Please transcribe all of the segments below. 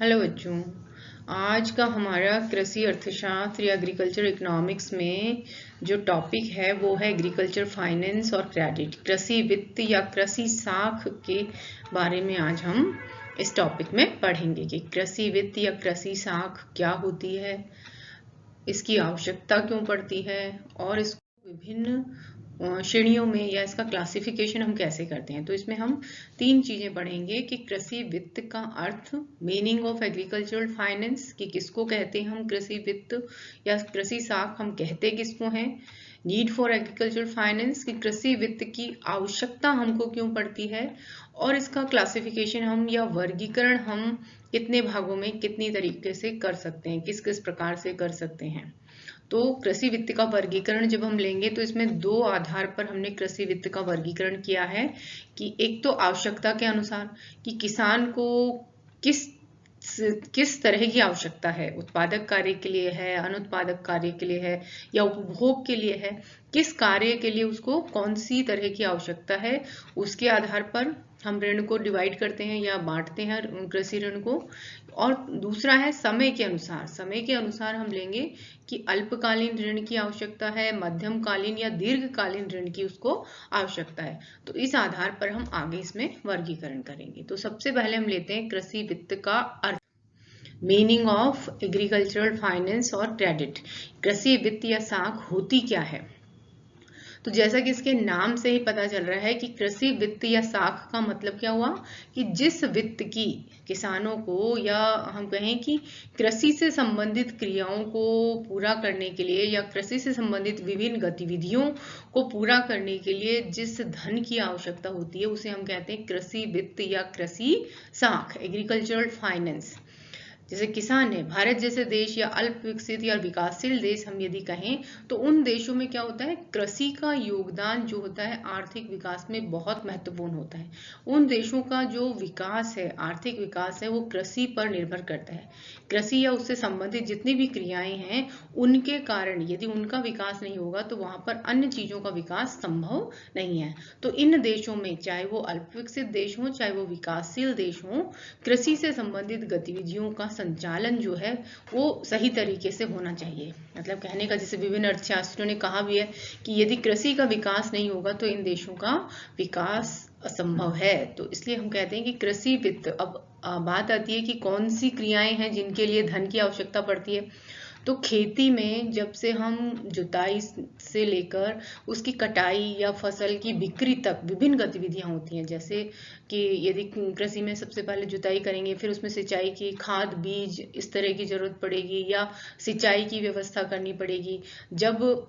Hello बच्चों। आज का हमारा कृषि अर्थशास्त्र या एग्रीकल्चर इकोनॉमिक्स में जो टॉपिक है वो है एग्रीकल्चर फाइनेंस और क्रेडिट, कृषि वित्त या कृषि साख के बारे में आज हम इस टॉपिक में पढ़ेंगे कि कृषि वित्त या कृषि साख क्या होती है, इसकी आवश्यकता क्यों पड़ती है और इसको विभिन्न श्रेणियों में या इसका क्लासिफिकेशन हम कैसे करते हैं। तो इसमें हम तीन चीजें पढ़ेंगे कि कृषि वित्त का अर्थ, मीनिंग ऑफ एग्रीकल्चरल फाइनेंस कि किसको कहते हैं हम कृषि वित्त या कृषि साख हम कहते किसको हैं, नीड फॉर एग्रीकल्चरल फाइनेंस कि कृषि वित्त की आवश्यकता हमको क्यों पड़ती है, और इसका क्लासिफिकेशन हम या वर्गीकरण हम कितने भागों में कितनी तरीके से कर सकते हैं, किस किस प्रकार से कर सकते हैं। तो कृषि वित्त का वर्गीकरण जब हम लेंगे तो इसमें दो आधार पर हमने कृषि वित्त का वर्गीकरण किया है कि एक तो आवश्यकता के अनुसार कि किसान को किस किस तरह की आवश्यकता है, उत्पादक कार्य के लिए है, अनुत्पादक कार्य के लिए है या उपभोग के लिए है, किस कार्य के लिए उसको कौन सी तरह की आवश्यकता है, उसके आधार पर हम ऋण को डिवाइड करते हैं या बांटते हैं कृषि ऋण को। और दूसरा है समय के अनुसार, समय के अनुसार हम लेंगे कि अल्पकालीन ऋण की आवश्यकता है, मध्यमकालीन या दीर्घकालीन ऋण की उसको आवश्यकता है। तो इस आधार पर हम आगे इसमें वर्गीकरण करेंगे। तो सबसे पहले हम लेते हैं कृषि वित्त का अर्थ, मीनिंग ऑफ एग्रीकल्चरल फाइनेंस और क्रेडिट। कृषि वित्त या साख होती क्या है? तो जैसा कि इसके नाम से ही पता चल रहा है कि कृषि वित्त या साख का मतलब क्या हुआ कि जिस वित्त की किसानों को या हम कहें कि कृषि से संबंधित क्रियाओं को पूरा करने के लिए या कृषि से संबंधित विभिन्न गतिविधियों को पूरा करने के लिए जिस धन की आवश्यकता होती है उसे हम कहते हैं कृषि वित्त या कृषि साख, एग्रीकल्चरल फाइनेंस। जैसे किसान है, भारत जैसे देश या अल्प विकसित या विकासशील देश हम यदि कहें तो उन देशों में क्या होता है, कृषि का योगदान जो होता है आर्थिक विकास में बहुत महत्वपूर्ण होता है। उन देशों का जो विकास है, आर्थिक विकास है, वो कृषि पर निर्भर करता है। कृषि या उससे संबंधित जितनी भी क्रियाएं हैं उनके कारण यदि उनका विकास नहीं होगा तो वहां पर अन्य चीजों का विकास संभव नहीं है। तो इन देशों में चाहे वो अल्प विकसित देश हो चाहे वो विकासशील देश हो, कृषि से संबंधित गतिविधियों का संचालन जो है वो सही तरीके से होना चाहिए। मतलब कहने का जैसे विभिन्न अर्थशास्त्रियों ने कहा भी है कि यदि कृषि का विकास नहीं होगा तो इन देशों का विकास असंभव है। तो इसलिए हम कहते हैं कि कृषि वित्त, अब बात आती है कि कौन सी क्रियाएं हैं जिनके लिए धन की आवश्यकता पड़ती है। तो खेती में जब से हम जुताई से लेकर उसकी कटाई या फसल की बिक्री तक विभिन्न गतिविधियां होती हैं। जैसे कि यदि कृषि में सबसे पहले जुताई करेंगे, फिर उसमें सिंचाई की, खाद बीज इस तरह की जरूरत पड़ेगी या सिंचाई की व्यवस्था करनी पड़ेगी। जब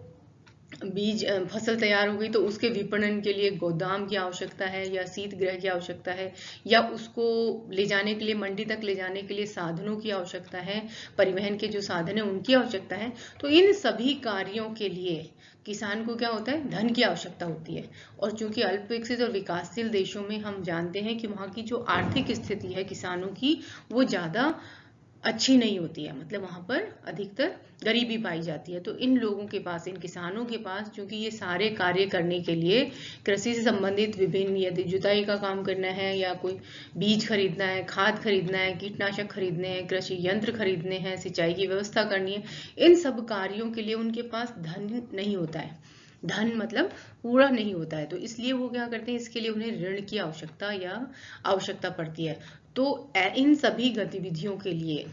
बीज फसल तैयार हो गई तो उसके विपणन के लिए गोदाम की आवश्यकता है या शीत गृह की आवश्यकता है, या उसको ले जाने के लिए, मंडी तक ले जाने के लिए साधनों की आवश्यकता है, परिवहन के जो साधन है उनकी आवश्यकता है। तो इन सभी कार्यों के लिए किसान को क्या होता है, धन की आवश्यकता होती है। और चूंकि अल्प विकसित और विकासशील देशों में हम जानते हैं कि वहाँ की जो आर्थिक स्थिति है किसानों की वो ज्यादा अच्छी नहीं होती है, मतलब वहां पर अधिकतर गरीबी पाई जाती है। तो इन लोगों के पास, इन किसानों के पास, क्योंकि ये सारे कार्य करने के लिए कृषि से संबंधित विभिन्न, यदि जुताई का काम करना है या कोई बीज खरीदना है, खाद खरीदना है, कीटनाशक खरीदने हैं, कृषि यंत्र खरीदने हैं, सिंचाई की व्यवस्था करनी है, इन सब कार्यों के लिए उनके पास धन नहीं होता है। धन मतलब पूरा नहीं होता है। तो इसलिए वो क्या करते हैं, इसके लिए उन्हें ऋण की आवश्यकता पड़ती है। तो इन सभी गतिविधियों के लिए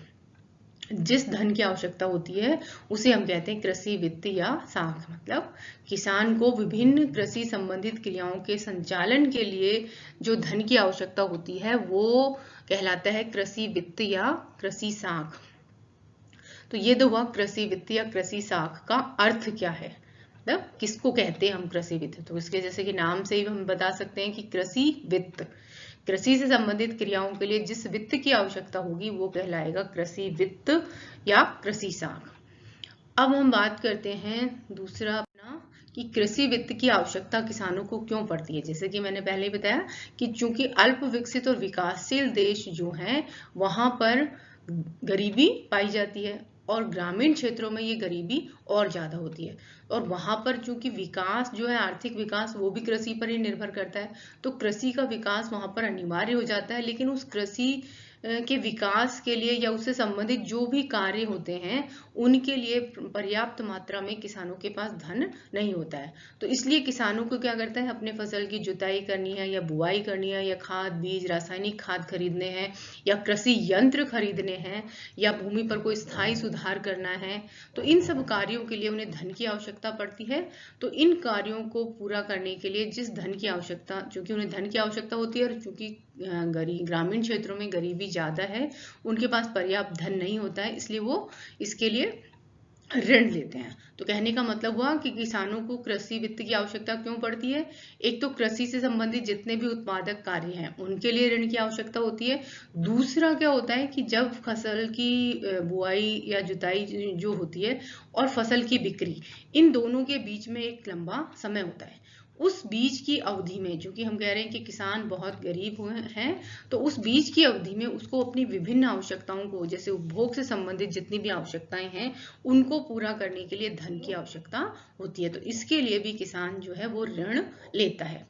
जिस धन की आवश्यकता होती है उसे हम कहते हैं कृषि वित्त या साख। मतलब किसान को विभिन्न कृषि संबंधित क्रियाओं के संचालन के लिए जो धन की आवश्यकता होती है वो कहलाता है कृषि वित्त या कृषि साख। तो ये तो हुआ कृषि वित्त या कृषि साख का अर्थ क्या है, मतलब किसको कहते हैं हम कृषि वित्त। तो इसके जैसे कि नाम से ही हम बता सकते हैं कि कृषि वित्त, कृषि से संबंधित क्रियाओं के लिए जिस वित्त की आवश्यकता होगी वो कहलाएगा कृषि वित्त या कृषि साख। अब हम बात करते हैं दूसरा अपना कि कृषि वित्त की आवश्यकता किसानों को क्यों पड़ती है। जैसे कि मैंने पहले ही बताया कि चूंकि अल्प विकसित और विकासशील देश जो हैं वहां पर गरीबी पाई जाती है और ग्रामीण क्षेत्रों में ये गरीबी और ज्यादा होती है। और वहां पर चूंकि विकास जो है, आर्थिक विकास, वो भी कृषि पर ही निर्भर करता है। तो कृषि का विकास वहां पर अनिवार्य हो जाता है, लेकिन उस कृषि के विकास के लिए या उससे संबंधित जो भी कार्य होते हैं उनके लिए पर्याप्त मात्रा में किसानों के पास धन नहीं होता है। तो इसलिए किसानों को क्या करता है, अपने फसल की जुताई करनी है या बुआई करनी है या खाद बीज रासायनिक खाद खरीदने हैं या कृषि यंत्र खरीदने हैं या भूमि पर कोई स्थायी सुधार करना है, तो इन सब कार्यों के लिए उन्हें धन की आवश्यकता पड़ती है। तो इन कार्यों को पूरा करने के लिए जिस धन की आवश्यकता, चूंकि उन्हें धन की आवश्यकता होती है और चूंकि ग्रामीण क्षेत्रों में गरीबी ज्यादा है, उनके पास पर्याप्त धन नहीं होता है, इसलिए वो इसके लिए ऋण लेते हैं। तो कहने का मतलब हुआ कि किसानों को कृषि वित्त की आवश्यकता क्यों पड़ती है। एक तो कृषि से संबंधित जितने भी उत्पादक कार्य हैं उनके लिए ऋण की आवश्यकता होती है। दूसरा क्या होता है कि जब फसल की बुआई या जुताई जो होती है और फसल की बिक्री, इन दोनों के बीच में एक लंबा समय होता है। उस बीच की अवधि में, जो कि हम कह रहे हैं कि किसान बहुत गरीब हुए हैं, तो उस बीच की अवधि में उसको अपनी विभिन्न आवश्यकताओं को, जैसे उपभोग से संबंधित जितनी भी आवश्यकताएं हैं उनको पूरा करने के लिए धन की आवश्यकता होती है। तो इसके लिए भी किसान जो है वो ऋण लेता है।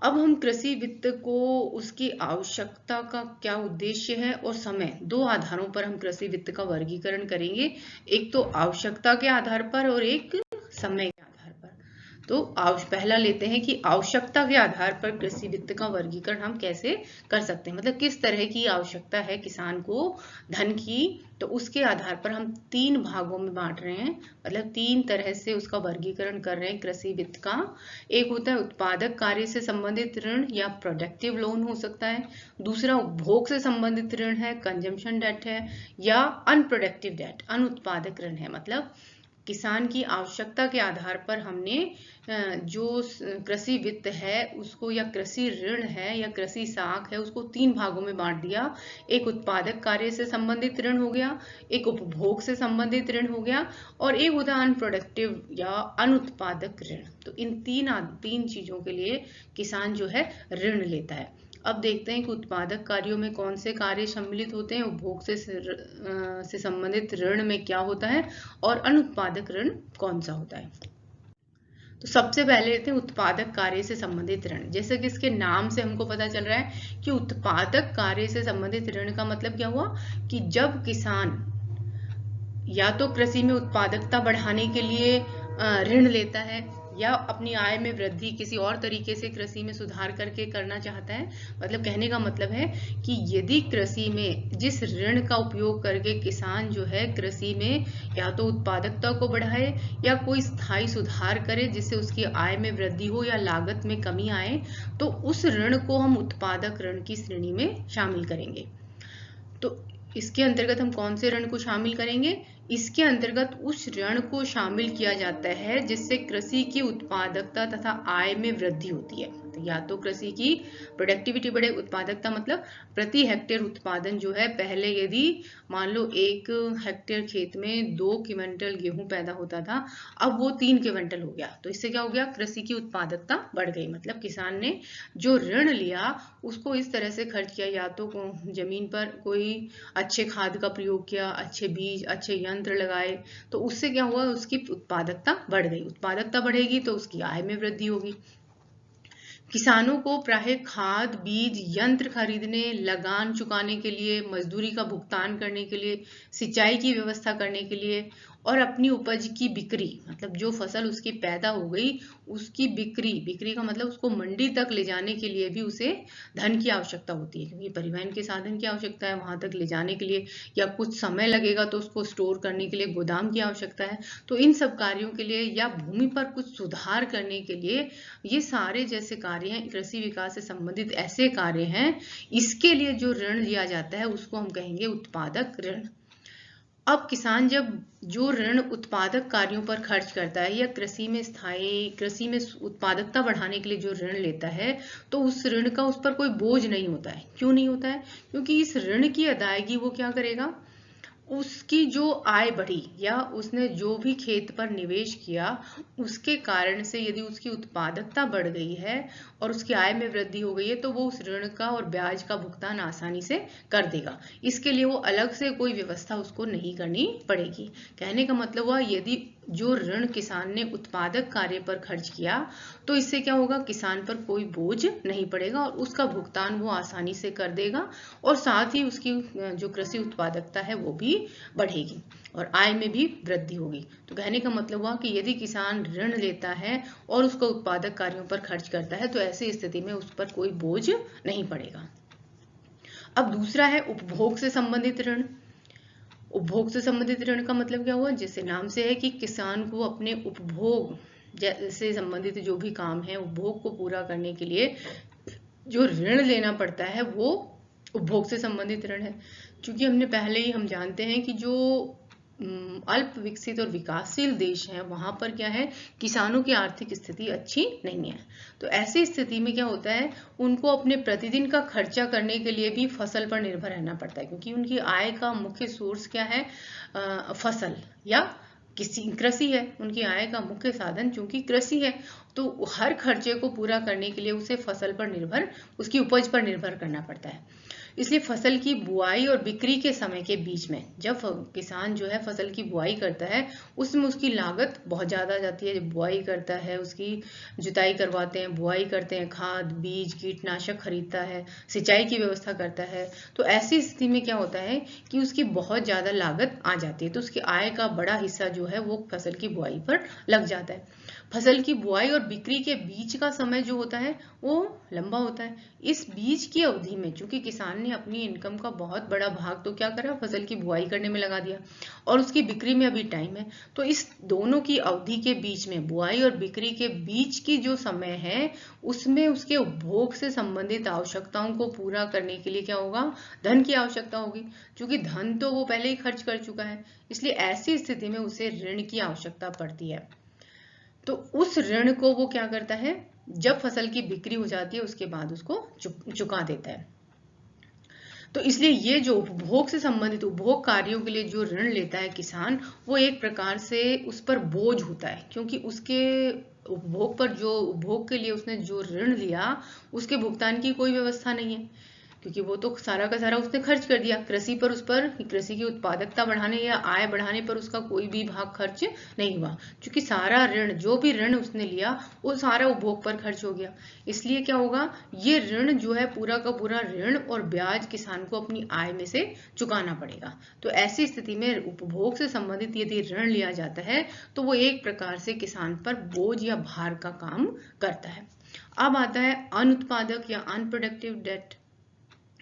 अब हम कृषि वित्त को, उसकी आवश्यकता का क्या उद्देश्य है और समय, दो आधारों पर हम कृषि वित्त का वर्गीकरण करेंगे। एक तो आवश्यकता के आधार पर और एक समय के आधार पर। तो पहला लेते हैं कि आवश्यकता के आधार पर कृषि वित्त का वर्गीकरण हम कैसे कर सकते हैं, मतलब किस तरह की आवश्यकता है किसान को धन की, तो उसके आधार पर हम 3 भागों में बांट रहे हैं, मतलब 3 तरह से उसका वर्गीकरण कर रहे हैं कृषि वित्त का। एक होता है उत्पादक कार्य से संबंधित ऋण या प्रोडक्टिव लोन हो सकता है। दूसरा उपभोग से संबंधित ऋण है, कंजम्पशन डेट है, या अनप्रोडक्टिव डेट, अनुत्पादक ऋण है। मतलब किसान की आवश्यकता के आधार पर हमने जो कृषि वित्त है उसको, या कृषि ऋण है या कृषि साख है, उसको 3 भागों में बांट दिया। एक उत्पादक कार्य से संबंधित ऋण हो गया, एक उपभोग से संबंधित ऋण हो गया, और एक होता है अनप्रोडक्टिव या अनुत्पादक ऋण। तो इन तीन चीजों के लिए किसान जो है ऋण लेता है। अब देखते हैं कि उत्पादक कार्यों में कौन से कार्य सम्मिलित होते हैं, उपभोग से संबंधित ऋण में क्या होता है और अनुत्पादक ऋण कौन सा होता है। तो सबसे पहले लेते हैं उत्पादक कार्य से संबंधित ऋण। जैसे कि इसके नाम से हमको पता चल रहा है कि उत्पादक कार्य से संबंधित ऋण का मतलब क्या हुआ कि जब किसान या तो कृषि में उत्पादकता बढ़ाने के लिए ऋण लेता है, या अपनी आय में वृद्धि किसी और तरीके से कृषि में सुधार करके करना चाहता है। मतलब कहने का मतलब है कि यदि कृषि में जिस ऋण का उपयोग करके किसान जो है कृषि में या तो उत्पादकता को बढ़ाए या कोई स्थायी सुधार करे जिससे उसकी आय में वृद्धि हो या लागत में कमी आए, तो उस ऋण को हम उत्पादक ऋण की श्रेणी में शामिल करेंगे। तो इसके अंतर्गत हम कौन से ऋण को शामिल करेंगे, इसके अंतर्गत उस ऋण को शामिल किया जाता है जिससे कृषि की उत्पादकता तथा आय में वृद्धि होती है। तो या तो कृषि की प्रोडक्टिविटी बढ़े, उत्पादकता मतलब प्रति हेक्टेयर उत्पादन जो है, पहले यदि मान लो 1 हेक्टेयर खेत में 2 क्विंटल गेहूं पैदा होता था, अब वो 3 क्विंटल हो गया। तो इससे क्या हो गया, कृषि की उत्पादकता बढ़ गई। मतलब किसान ने जो ऋण लिया उसको इस तरह से खर्च किया, या तो जमीन पर कोई अच्छे खाद का प्रयोग किया, अच्छे बीज अच्छे यंत्र लगाए, तो उससे क्या हुआ, उसकी उत्पादकता बढ़ गई। उत्पादकता बढ़ेगी तो उसकी आय में वृद्धि होगी। किसानों को प्रायः खाद बीज यंत्र खरीदने, लगान चुकाने के लिए, मजदूरी का भुगतान करने के लिए, सिंचाई की व्यवस्था करने के लिए और अपनी उपज की बिक्री, मतलब जो फसल उसकी पैदा हो गई उसकी बिक्री का मतलब उसको मंडी तक ले जाने के लिए भी उसे धन की आवश्यकता होती है, क्योंकि परिवहन के साधन की आवश्यकता है वहां तक ले जाने के लिए, या कुछ समय लगेगा तो उसको स्टोर करने के लिए गोदाम की आवश्यकता है। तो इन सब कार्यों के लिए या भूमि पर कुछ सुधार करने के लिए, ये सारे जैसे कार्य हैं, कृषि विकास से संबंधित ऐसे कार्य हैं, इसके लिए जो ऋण लिया जाता है उसको हम कहेंगे उत्पादक ऋण। अब किसान जब जो ऋण उत्पादक कार्यों पर खर्च करता है या कृषि में उत्पादकता बढ़ाने के लिए जो ऋण लेता है, तो उस ऋण का उस पर कोई बोझ नहीं होता है। क्यों नहीं होता है, क्योंकि इस ऋण की अदायगी वो क्या करेगा, उसकी जो आय बढ़ी या उसने जो भी खेत पर निवेश किया उसके कारण से यदि उसकी उत्पादकता बढ़ गई है और उसकी आय में वृद्धि हो गई है, तो वो उस ऋण का और ब्याज का भुगतान आसानी से कर देगा। इसके लिए वो अलग से कोई व्यवस्था उसको नहीं करनी पड़ेगी। कहने का मतलब हुआ, यदि जो ऋण किसान ने उत्पादक कार्य पर खर्च किया, तो इससे क्या होगा, किसान पर कोई बोझ नहीं पड़ेगा और उसका भुगतान वो आसानी से कर देगा और साथ ही उसकी जो कृषि उत्पादकता है वो भी बढ़ेगी और आय में भी वृद्धि होगी। तो कहने का मतलब हुआ कि यदि किसान ऋण लेता है और उसका उत्पादक कार्यों पर खर्च करता है तो ऐसी स्थिति में उस पर कोई बोझ नहीं पड़ेगा। अब दूसरा है उपभोग से संबंधित ऋण। उपभोग से संबंधित ऋण का मतलब क्या हुआ, जैसे नाम से है कि किसान को अपने उपभोग से संबंधित जो भी काम है, उपभोग को पूरा करने के लिए जो ऋण लेना पड़ता है वो उपभोग से संबंधित ऋण है। क्योंकि हमने पहले ही हम जानते हैं कि जो अल्प विकसित और विकासशील देश हैं वहां पर क्या है, किसानों की आर्थिक स्थिति अच्छी नहीं है। तो ऐसी स्थिति में क्या होता है, उनको अपने प्रतिदिन का खर्चा करने के लिए भी फसल पर निर्भर रहना पड़ता है, क्योंकि उनकी आय का मुख्य सोर्स क्या है, फसल या कृषि है। उनकी आय का मुख्य साधन चूंकि कृषि है, तो हर खर्चे को पूरा करने के लिए उसे फसल पर निर्भर, उसकी उपज पर निर्भर करना पड़ता है। इसलिए फसल की बुआई और बिक्री के समय के बीच में जब किसान जो है फसल की बुआई करता है, उसमें उसकी लागत बहुत ज्यादा जाती है। जब बुआई करता है, उसकी जुताई करवाते हैं, बुआई करते हैं, खाद बीज कीटनाशक खरीदता है, सिंचाई की व्यवस्था करता है, तो ऐसी स्थिति में क्या होता है कि उसकी बहुत ज्यादा लागत आ जाती है। तो उसकी आय का बड़ा हिस्सा जो है वो फसल की बुआई पर लग जाता है। फसल की बुआई और बिक्री के बीच का समय जो होता है वो लंबा होता है। इस बीच की अवधि में चूंकि किसान ने अपनी इनकम का बहुत बड़ा भाग तो क्या करा, फसल की बुआई करने में लगा दिया और उसकी बिक्री में अभी टाइम है, तो इस दोनों की अवधि के बीच में, बुआई और बिक्री के बीच की जो समय है, उसमें उसके उपभोग से संबंधित आवश्यकताओं को पूरा करने के लिए क्या होगा, धन की आवश्यकता होगी। क्योंकि धन तो वो पहले ही खर्च कर चुका है, इसलिए ऐसी स्थिति में उसे ऋण की आवश्यकता पड़ती है। तो उस ऋण को वो क्या करता है, जब फसल की बिक्री हो जाती है उसके बाद उसको चुका देता है। तो इसलिए ये जो उपभोग से संबंधित उपभोग कार्यों के लिए जो ऋण लेता है किसान, वो एक प्रकार से उस पर बोझ होता है, क्योंकि उसके उपभोग पर, जो उपभोग के लिए उसने जो ऋण लिया, उसके भुगतान की कोई व्यवस्था नहीं है, क्योंकि वो तो सारा का सारा उसने खर्च कर दिया कृषि पर। उस पर कृषि की उत्पादकता बढ़ाने या आय बढ़ाने पर उसका कोई भी भाग खर्च नहीं हुआ, क्योंकि सारा ऋण, जो भी ऋण उसने लिया वो सारा उपभोग पर खर्च हो गया। इसलिए क्या होगा, ये ऋण जो है पूरा का पूरा ऋण और ब्याज किसान को अपनी आय में से चुकाना पड़ेगा। तो ऐसी स्थिति में उपभोग से संबंधित यदि ऋण लिया जाता है तो वो एक प्रकार से किसान पर बोझ या भार का काम करता है। अब आता है अनुत्पादक या अनप्रोडक्टिव डेट।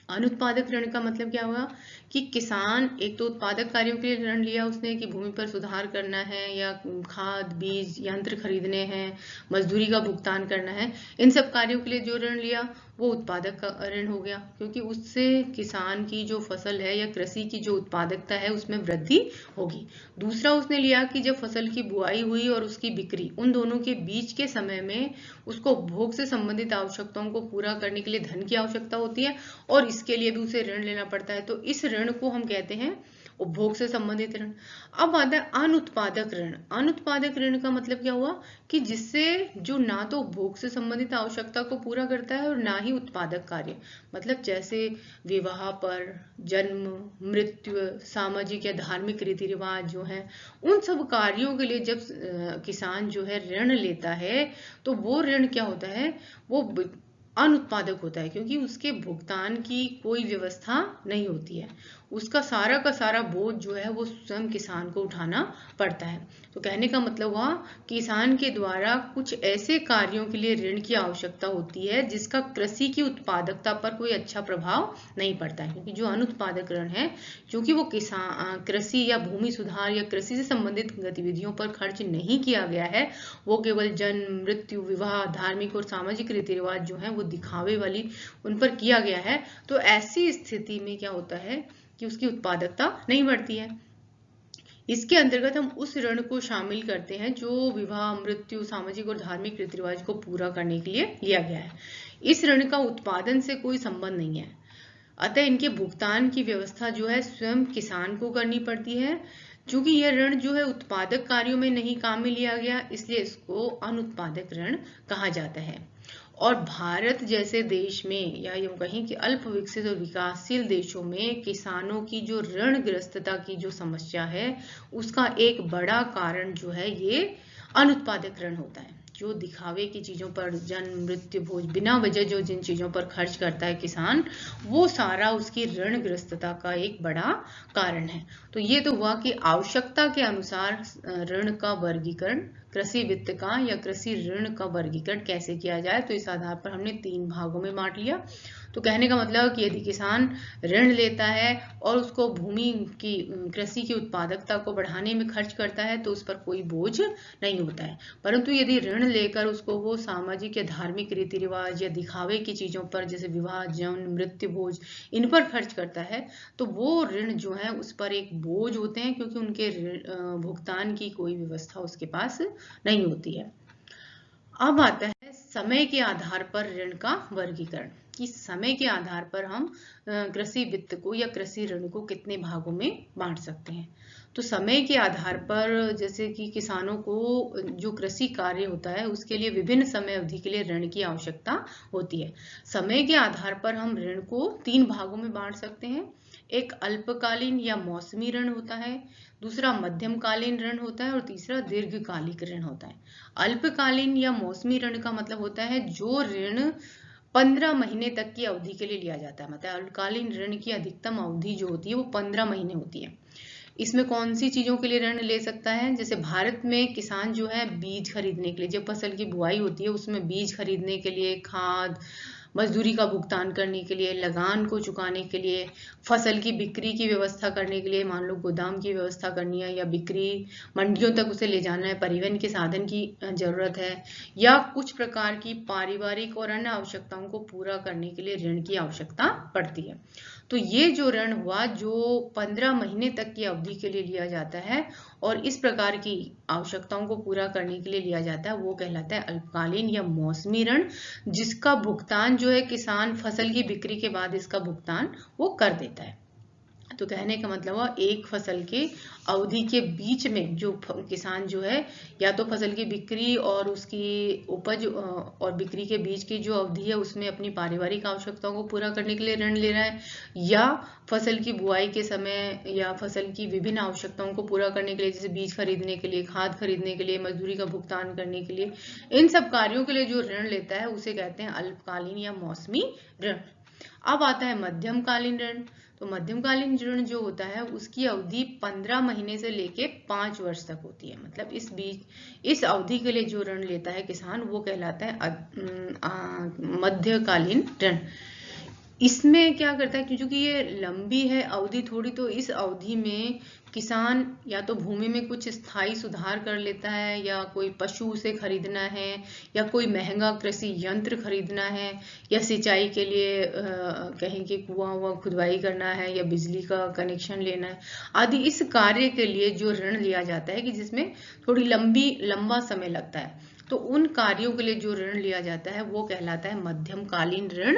अनुत्पादक ऋण का मतलब क्या हुआ कि किसान एक तो उत्पादक कार्यों के लिए ऋण लिया उसने कि भूमि पर सुधार करना है या खाद बीज यंत्र खरीदने हैं, मजदूरी का भुगतान करना है, इन सब कार्यों के लिए जो ऋण लिया वो उत्पादक का ऋण हो गया, क्योंकि उससे किसान की जो फसल है या कृषि की जो उत्पादकता है उसमें वृद्धि होगी। दूसरा उसने लिया कि जब फसल की बुआई हुई और उसकी बिक्री, उन दोनों के बीच के समय में उसको उपभोग से संबंधित आवश्यकताओं को पूरा करने के लिए धन की आवश्यकता होती है और इसके लिए भी उसे ऋण लेना पड़ता है। तो इस ऋण को हम कहते हैं उपभोग से संबंधित ऋण। अब आता है अनुत्पादक ऋण। अनुत्पादक ऋण का मतलब क्या हुआ कि जिससे जो ना तो उपभोग से संबंधित आवश्यकता को पूरा करता है और ना ही उत्पादक कार्य, मतलब जैसे विवाह पर, जन्म मृत्यु, सामाजिक या धार्मिक रीति रिवाज जो है, उन सब कार्यों के लिए जब किसान जो है ऋण लेता है तो वो ऋण क्या होता है, वो अनुत्पादक होता है, क्योंकि उसके भुगतान की कोई व्यवस्था नहीं होती है। उसका सारा का सारा बोझ जो है वो स्वयं किसान को उठाना पड़ता है। तो कहने का मतलब हुआ, किसान के द्वारा कुछ ऐसे कार्यों के लिए ऋण की आवश्यकता होती है जिसका कृषि की उत्पादकता पर कोई अच्छा प्रभाव नहीं पड़ता है। क्योंकि जो अनुत्पादक ऋण है, क्योंकि वो किसान कृषि या भूमि सुधार या कृषि से संबंधित गतिविधियों पर खर्च नहीं किया गया है, वो केवल जन्म मृत्यु विवाह धार्मिक और सामाजिक रीति रिवाज जो है वो दिखावे वाली उन पर किया गया है, तो ऐसी स्थिति में क्या होता है कि उसकी उत्पादकता नहीं बढ़ती है। इसके अंतर्गत हम उस ऋण को शामिल करते हैं जो विवाह मृत्यु सामाजिक और धार्मिक रीति रिवाज को पूरा करने के लिए लिया गया है। इस ऋण का उत्पादन से कोई संबंध नहीं है, अतः इनके भुगतान की व्यवस्था जो है स्वयं किसान को करनी पड़ती है। चूंकि यह ऋण जो है उत्पादक कार्यों में नहीं काम में लिया गया, इसलिए इसको अनुत्पादक ऋण कहा जाता है। और भारत जैसे देश में या यूं कहीं कि अल्प विकसित और विकासशील देशों में किसानों की जो ऋणग्रस्तता की जो समस्या है उसका एक बड़ा कारण जो है ये अनुत्पादक ऋण होता है। जो दिखावे की चीजों पर, जन्म मृत्यु भोज, बिना वजह जो जिन चीजों पर खर्च करता है किसान, वो सारा उसकी ऋणग्रस्तता का एक बड़ा कारण है। तो ये तो हुआ कि आवश्यकता के अनुसार ऋण का वर्गीकरण, कृषि वित्त का या कृषि ऋण का वर्गीकरण कैसे किया जाए। तो इस आधार पर हमने 3 भागों में बांट लिया। तो कहने का मतलब कि यदि किसान ऋण लेता है और उसको भूमि की, कृषि की उत्पादकता को बढ़ाने में खर्च करता है तो उस पर कोई बोझ नहीं होता है। परंतु यदि ऋण लेकर उसको वो सामाजिक या धार्मिक रीति रिवाज या दिखावे की चीजों पर, जैसे विवाह, जन्म, मृत्यु भोज, इन पर खर्च करता है तो वो ऋण जो है उस पर एक बोझ होते हैं, क्योंकि उनके भुगतान की कोई व्यवस्था उसके पास नहीं होती है। अब आता है समय के आधार पर ऋण का वर्गीकरण, कि समय के आधार पर हम कृषि वित्त को या कृषि ऋण को कितने भागों में बांट सकते हैं। तो समय के आधार पर, जैसे कि किसानों को जो कृषि कार्य होता है उसके लिए विभिन्न समय अवधि के लिए ऋण की आवश्यकता होती है। समय के आधार पर हम ऋण को 3 भागों में बांट सकते हैं। एक अल्पकालीन या मौसमी ऋण होता है, दूसरा मध्यमकालीन ऋण होता है और तीसरा दीर्घकालिक ऋण होता है। अल्पकालीन या मौसमी ऋण का मतलब होता है जो ऋण 15 महीने तक की अवधि के लिए लिया जाता है। मतलब अल्पकालीन ऋण की अधिकतम अवधि जो होती है वो 15 महीने होती है। इसमें कौन सी चीजों के लिए ऋण ले सकता है? जैसे भारत में किसान जो है बीज खरीदने के लिए, जब फसल की बुआई होती है उसमें बीज खरीदने के लिए, खाद, मजदूरी का भुगतान करने के लिए, लगान को चुकाने के लिए, फसल की बिक्री की व्यवस्था करने के लिए, मान लो गोदाम की व्यवस्था करनी है या बिक्री मंडियों तक उसे ले जाना है, परिवहन के साधन की जरूरत है, या कुछ प्रकार की पारिवारिक और अन्य आवश्यकताओं को पूरा करने के लिए ऋण की आवश्यकता पड़ती है। तो ये जो ऋण हुआ जो 15 महीने तक की अवधि के लिए लिया जाता है और इस प्रकार की आवश्यकताओं को पूरा करने के लिए लिया जाता है, वो कहलाता है अल्पकालीन या मौसमी ऋण, जिसका भुगतान जो है किसान फसल की बिक्री के बाद इसका भुगतान वो कर देता है। तो कहने का मतलब हुआ एक फसल के अवधि के बीच में जो किसान जो है या तो फसल की बिक्री और उसकी उपज और बिक्री के बीच की जो अवधि है उसमें अपनी पारिवारिक आवश्यकताओं को पूरा करने के लिए ऋण ले रहा है, या फसल की बुआई के समय या फसल की विभिन्न आवश्यकताओं को पूरा करने के लिए, जैसे बीज खरीदने के लिए, खाद खरीदने के लिए, मजदूरी का भुगतान करने के लिए, इन सब कार्यों के लिए जो ऋण लेता है उसे कहते हैं अल्पकालीन या मौसमी ऋण। अब आता है मध्यमकालीन ऋण। तो मध्यमकालीन ऋण जो होता है उसकी अवधि 15 महीने से लेके 5 वर्ष तक होती है। मतलब इस अवधि के लिए जो ऋण लेता है किसान वो कहलाता है मध्यकालीन ऋण। इसमें क्या करता है, क्योंकि ये लंबी है अवधि थोड़ी, तो इस अवधि में किसान या तो भूमि में कुछ स्थायी सुधार कर लेता है, या कोई पशु उसे खरीदना है, या कोई महंगा कृषि यंत्र खरीदना है, या सिंचाई के लिए कहीं कि कुआं खुदवाई करना है, या बिजली का कनेक्शन लेना है आदि। इस कार्य के लिए जो ऋण लिया जाता है कि जिसमें थोड़ी लंबा समय लगता है, तो उन कार्यों के लिए जो ऋण लिया जाता है वो कहलाता है मध्यमकालीन ऋण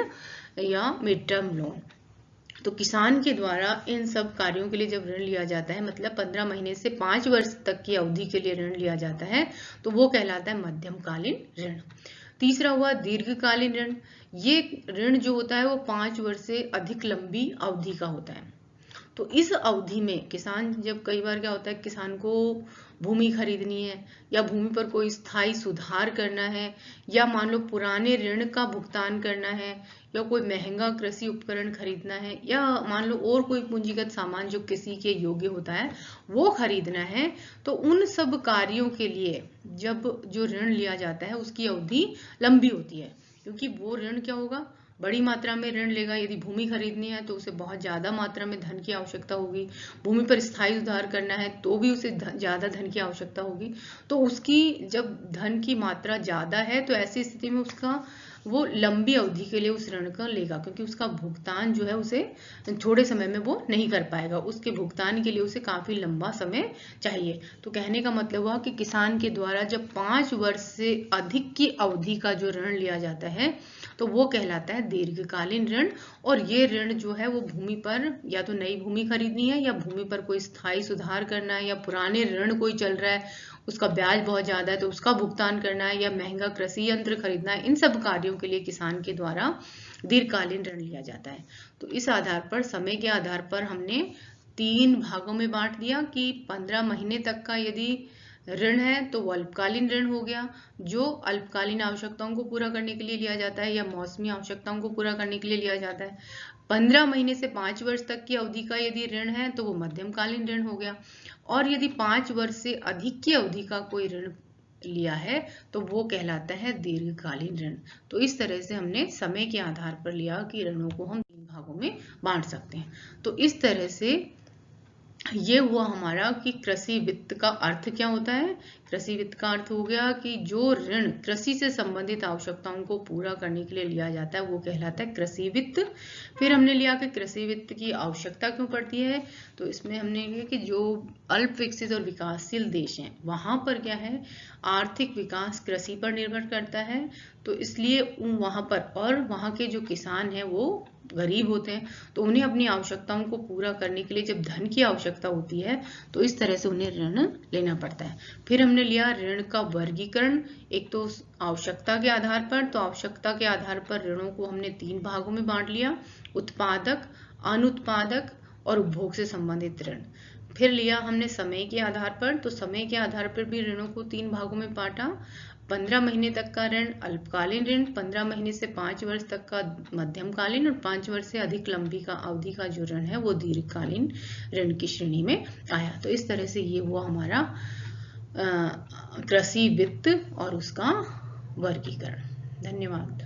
या मिड टर्म लोन। तो किसान के द्वारा इन सब कार्यों के लिए जब ऋण लिया जाता है, मतलब 15 महीने से 5 वर्ष तक की अवधि के लिए ऋण लिया जाता है, तो वो कहलाता है मध्यमकालीन ऋण। तीसरा हुआ दीर्घकालीन ऋण। ये ऋण जो होता है वो 5 वर्ष से अधिक लंबी अवधि का होता है। तो इस अवधि में किसान, जब कई बार क्या होता है किसान को भूमि खरीदनी है, या भूमि पर कोई स्थायी सुधार करना है, या मान लो पुराने ऋण का भुगतान करना है, या कोई महंगा कृषि उपकरण खरीदना है, या मान लो और कोई पूंजीगत सामान जो किसी के योग्य होता है वो खरीदना है, तो उन सब कार्यों के लिए जब जो ऋण लिया जाता है उसकी अवधि लंबी होती है। क्योंकि वो ऋण क्या होगा, बड़ी मात्रा में ऋण लेगा। यदि भूमि खरीदनी है तो उसे बहुत ज्यादा मात्रा में धन की आवश्यकता होगी, भूमि पर स्थायी सुधार करना है तो भी उसे ज्यादा धन की आवश्यकता होगी। तो उसकी जब धन की मात्रा ज्यादा है तो ऐसी स्थिति में उसका वो लंबी अवधि के लिए उस ऋण का लेगा, क्योंकि उसका भुगतान जो है उसे थोड़े समय में वो नहीं कर पाएगा, उसके भुगतान के लिए उसे काफी लंबा समय चाहिए। तो कहने का मतलब हुआ कि किसान के द्वारा जब 5 वर्ष से अधिक की अवधि का जो ऋण लिया जाता है तो वो कहलाता है दीर्घकालीन ऋण। और ये ऋण जो है वो भूमि पर या तो नई भूमि खरीदनी है, या भूमि पर कोई स्थायी सुधार करना है, या पुराने ऋण कोई चल रहा है उसका ब्याज बहुत ज्यादा है तो उसका भुगतान करना है, या महंगा कृषि यंत्र खरीदना है, इन सब कार्यों के लिए किसान के द्वारा दीर्घकालीन ऋण लिया जाता है। तो इस आधार पर, समय के आधार पर हमने 3 भागों में बांट दिया कि 15 महीने तक का यदि ऋण है तो वो अल्पकालीन ऋण हो गया, जो अल्पकालीन आवश्यकताओं को पूरा करने के लिए लिया जाता है या मौसमी आवश्यकताओं को पूरा करने के लिए लिया जाता है। 15 महीने से 5 वर्ष तक की अवधि का यदि ऋण है तो वो मध्यमकालीन ऋण हो गया, और यदि 5 वर्ष से अधिक की अवधि का कोई ऋण लिया है तो वो कहलाता है दीर्घकालीन ऋण। तो इस तरह से हमने समय के आधार पर लिया कि ऋणों को हम 3 भागों में बांट सकते हैं। तो इस तरह से ये हुआ हमारा कि कृषि वित्त का अर्थ क्या होता है। कृषि वित्त का अर्थ हो गया कि जो ऋण कृषि से संबंधित आवश्यकताओं को पूरा करने के लिए लिया जाता है वो कहलाता है कृषि वित्त। फिर हमने लिया कि कृषि वित्त की आवश्यकता क्यों पड़ती है, तो इसमें हमने लिया कि जो अल्प विकसित और विकासशील देश हैं वहां पर क्या है, आर्थिक विकास कृषि पर निर्भर करता है, तो इसलिए वहां पर, और वहां के जो किसान हैं वो गरीब होते हैं, तो उन्हें अपनी आवश्यकताओं को पूरा करने के लिए जब धन की आवश्यकता होती है तो इस तरह से उन्हें ऋण लेना पड़ता है। फिर हमने लिया ऋण का वर्गीकरण, एक तो आवश्यकता के आधार पर, तो आवश्यकता के आधार पर ऋणों को हमने 3 भागों में बांट लिया, उत्पादक, अनुत्पादक और उपभोग से संबंधित ऋण। फिर लिया हमने समय के आधार पर, तो समय के आधार पर भी ऋणों को 3 भागों में बांटा, 15 महीने तक का ऋण अल्पकालीन ऋण, 15 महीने से 5 वर्ष तक का मध्यमकालीन, और 5 वर्ष से अधिक लंबी का अवधि का जो ऋण है वो दीर्घकालीन ऋण की श्रेणी में आया। तो इस तरह से ये हुआ हमारा कृषि वित्त और उसका वर्गीकरण। धन्यवाद।